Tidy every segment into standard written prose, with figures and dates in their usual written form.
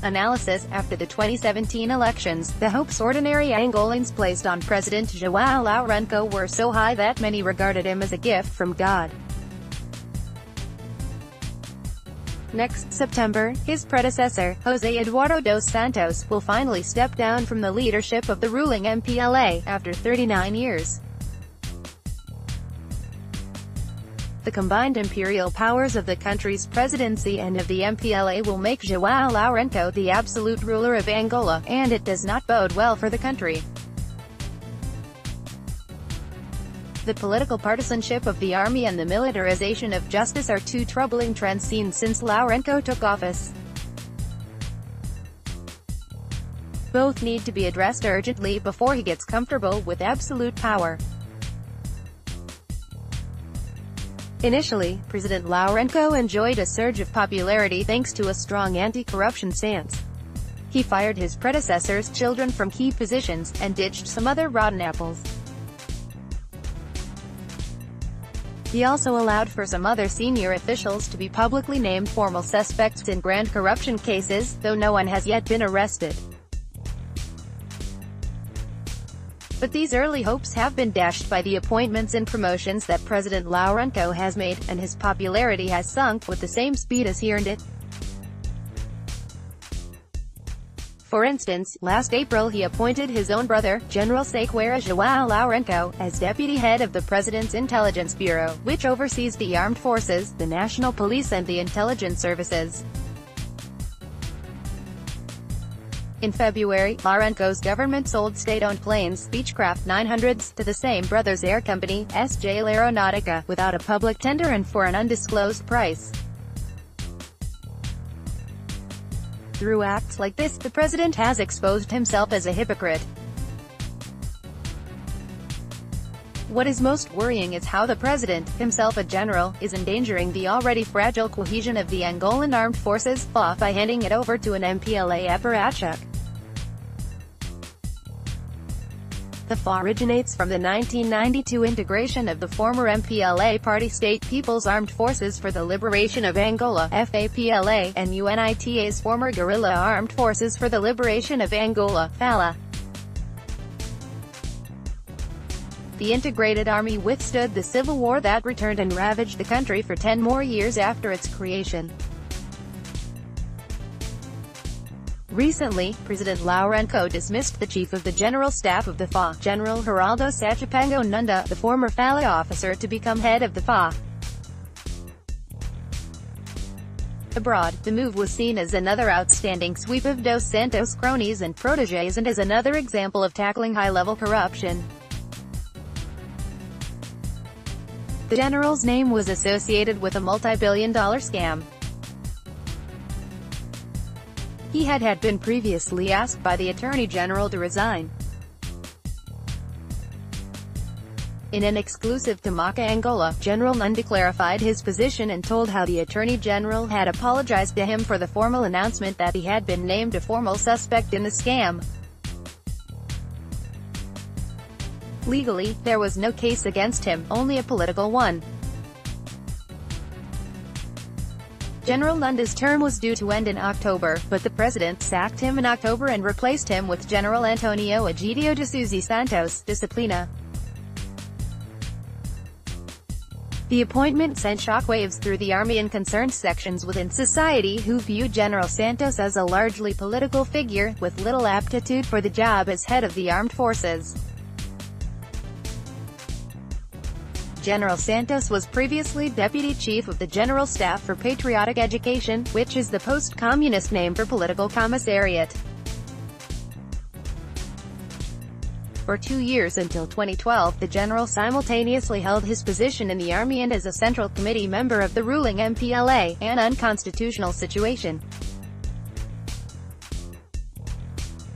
Analysis. After the 2017 elections, the hopes ordinary Angolans placed on President João Lourenço were so high that many regarded him as a gift from God. Next September, his predecessor, José Eduardo dos Santos, will finally step down from the leadership of the ruling MPLA, after 39 years. The combined imperial powers of the country's presidency and of the MPLA will make João Lourenço the absolute ruler of Angola, and it does not bode well for the country. The political partisanship of the army and the militarization of justice are two troubling trends seen since Lourenço took office. Both need to be addressed urgently before he gets comfortable with absolute power. Initially, President Lourenço enjoyed a surge of popularity thanks to a strong anti-corruption stance. He fired his predecessors' children from key positions, and ditched some other rotten apples. He also allowed for some other senior officials to be publicly named formal suspects in grand corruption cases, though no one has yet been arrested. But these early hopes have been dashed by the appointments and promotions that President Lourenço has made, and his popularity has sunk with the same speed as he earned it. For instance, last April he appointed his own brother, General Seguera João Lourenço, as deputy head of the President's Intelligence Bureau, which oversees the armed forces, the national police and the intelligence services. In February, Lourenço's government sold state-owned planes, Beechcraft 900s, to the same brother's air company, SJ Aeronautica, without a public tender and for an undisclosed price. Through acts like this, the president has exposed himself as a hypocrite. What is most worrying is how the president, himself a general, is endangering the already fragile cohesion of the Angolan armed forces, FA, by handing it over to an MPLA apparatchik. The FA originates from the 1992 integration of the former MPLA party State People's Armed Forces for the Liberation of Angola, FAPLA, and UNITA's former Guerrilla Armed Forces for the Liberation of Angola, FALA. The integrated army withstood the civil war that returned and ravaged the country for 10 more years after its creation. Recently, President Lourenço dismissed the chief of the General Staff of the FA, General Geraldo Sachapango Nunda, the former FALA officer, to become head of the FA. Abroad, the move was seen as another outstanding sweep of Dos Santos' cronies and protégés and as another example of tackling high-level corruption. The general's name was associated with a multi-billion-dollar scam. He had been previously asked by the Attorney General to resign. In an exclusive to Maca, Angola, General Nunda clarified his position and told how the Attorney General had apologized to him for the formal announcement that he had been named a formal suspect in the scam. Legally, there was no case against him, only a political one. General Nunda's term was due to end in October, but the president sacked him in October and replaced him with General Antonio Egidio de Sousa Santos, Disciplina. The appointment sent shockwaves through the army and concerned sections within society who viewed General Santos as a largely political figure, with little aptitude for the job as head of the armed forces. General Santos was previously Deputy Chief of the General Staff for Patriotic Education, which is the post-communist name for Political Commissariat. For 2 years until 2012, the general simultaneously held his position in the army and as a Central Committee member of the ruling MPLA, an unconstitutional situation.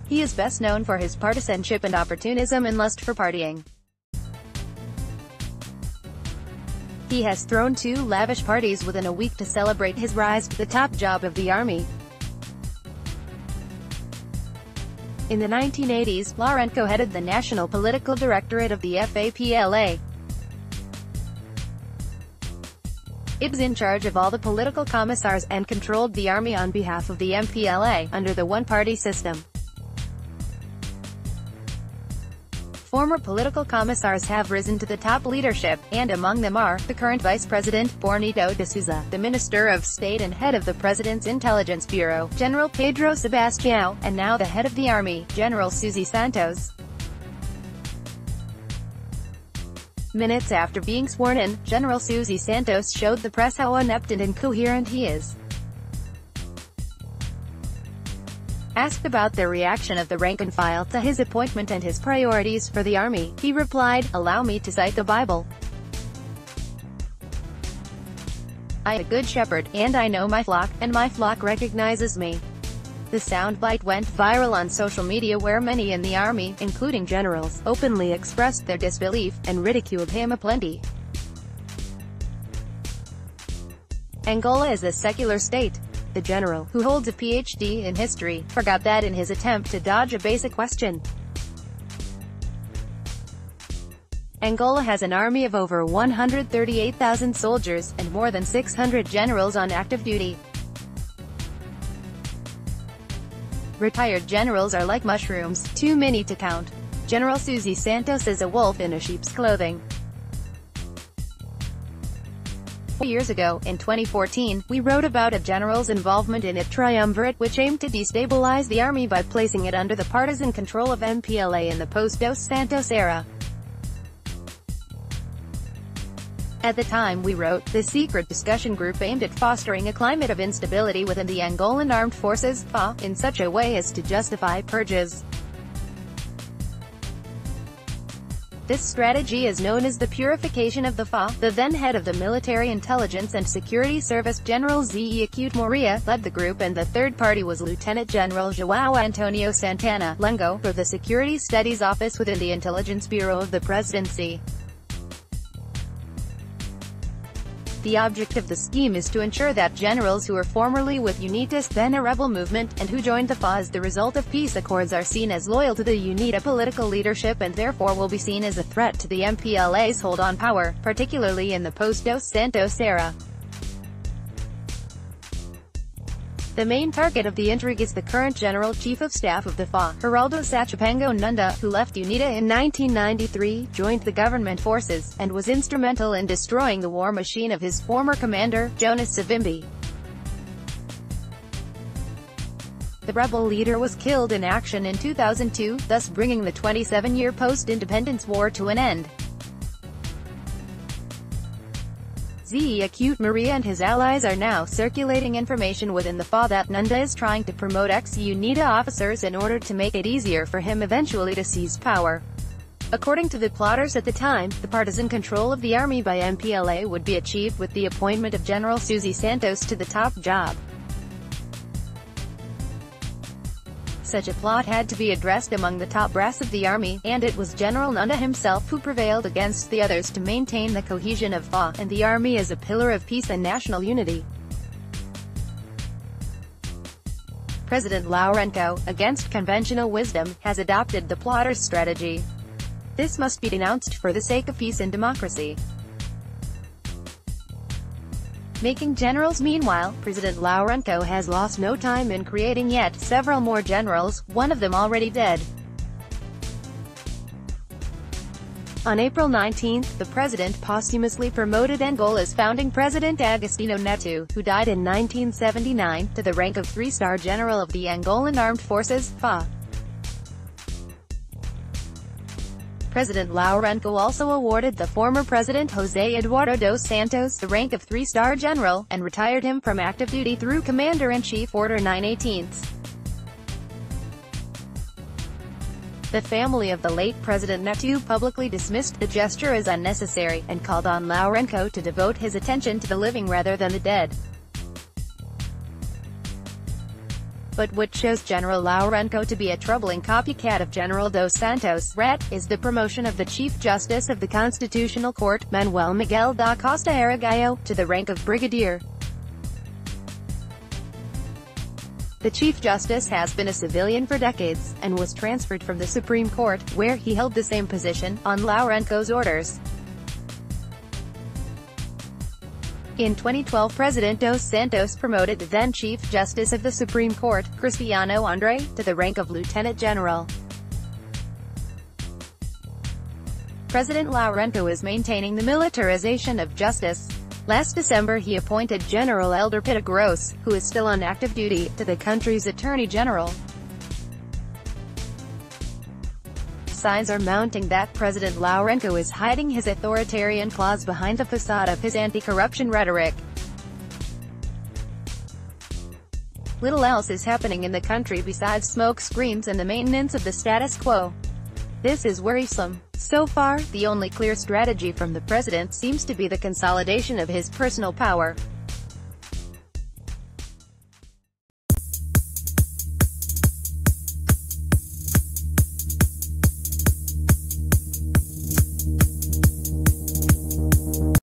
He is best known for his partisanship and opportunism and lust for partying. He has thrown 2 lavish parties within a week to celebrate his rise to the top job of the army. In the 1980s, Lourenço headed the National Political Directorate of the FAPLA. It was in charge of all the political commissars, and controlled the army on behalf of the MPLA, under the one-party system. Former political commissars have risen to the top leadership, and among them are, the current Vice President, Bornito de Sousa, the Minister of State and head of the President's Intelligence Bureau, General Pedro Sebastião, and now the head of the Army, General José Santos. Minutes after being sworn in, General José Santos showed the press how inept and incoherent he is. Asked about the reaction of the rank-and-file to his appointment and his priorities for the army, he replied, "Allow me to cite the Bible. I am a good shepherd, and I know my flock, and my flock recognizes me." The soundbite went viral on social media, where many in the army, including generals, openly expressed their disbelief, and ridiculed him aplenty. Angola is a secular state. The general, who holds a PhD in history, forgot that in his attempt to dodge a basic question. Angola has an army of over 138,000 soldiers, and more than 600 generals on active duty. Retired generals are like mushrooms, too many to count. General José Santos is a wolf in a sheep's clothing. 4 years ago, in 2014, we wrote about a general's involvement in a triumvirate which aimed to destabilize the army by placing it under the partisan control of MPLA in the post-Dos Santos era. At the time we wrote, the secret discussion group aimed at fostering a climate of instability within the Angolan armed forces, FA, in such a way as to justify purges. This strategy is known as the purification of the FA. The then head of the Military Intelligence and Security Service, General Zé Eduardo Moreira, led the group, and the third party was Lieutenant General João Antonio Santana, Lungo, for the Security Studies Office within the Intelligence Bureau of the Presidency. The object of the scheme is to ensure that generals who were formerly with UNITAS, then a rebel movement, and who joined the FA as the result of peace accords, are seen as loyal to the UNITA political leadership and therefore will be seen as a threat to the MPLA's hold on power, particularly in the post-Dos Santos era. The main target of the intrigue is the current General Chief of Staff of the FA, Geraldo Sachapango Nunda, who left UNITA in 1993, joined the government forces, and was instrumental in destroying the war machine of his former commander, Jonas Savimbi. The rebel leader was killed in action in 2002, thus bringing the 27-year post-independence war to an end. Zé Eduardo Moreira and his allies are now circulating information within the FA that Nunda is trying to promote ex-UNITA officers in order to make it easier for him eventually to seize power. According to the plotters at the time, the partisan control of the army by MPLA would be achieved with the appointment of General José Santos to the top job. Such a plot had to be addressed among the top brass of the army, and it was General Nunda himself who prevailed against the others to maintain the cohesion of FA and the army as a pillar of peace and national unity. President Lourenço, against conventional wisdom, has adopted the plotter's strategy. This must be denounced for the sake of peace and democracy. Making generals. Meanwhile, President Lourenço has lost no time in creating yet several more generals, one of them already dead. On April 19, the president posthumously promoted Angola's founding president Agostinho Neto, who died in 1979, to the rank of 3-star general of the Angolan Armed Forces, FA. President Lourenço also awarded the former president José Eduardo dos Santos the rank of 3-star general, and retired him from active duty through Commander-in-Chief Order 9/18. The family of the late President Neto publicly dismissed the gesture as unnecessary, and called on Lourenço to devote his attention to the living rather than the dead. But what shows General Lourenço to be a troubling copycat of General dos Santos, is the promotion of the Chief Justice of the Constitutional Court, Manuel Miguel da Costa Aragaio, to the rank of brigadier. The Chief Justice has been a civilian for decades, and was transferred from the Supreme Court, where he held the same position, on Lourenço's orders. In 2012, President dos Santos promoted the then Chief Justice of the Supreme Court, Cristiano André, to the rank of Lieutenant General. President Lourenço is maintaining the militarization of justice. Last December he appointed General Elder Pita Gross, who is still on active duty, to the country's Attorney General. Signs are mounting that President Lourenço is hiding his authoritarian clause behind the facade of his anti-corruption rhetoric. Little else is happening in the country besides smoke screens and the maintenance of the status quo. This is worrisome. So far, the only clear strategy from the president seems to be the consolidation of his personal power.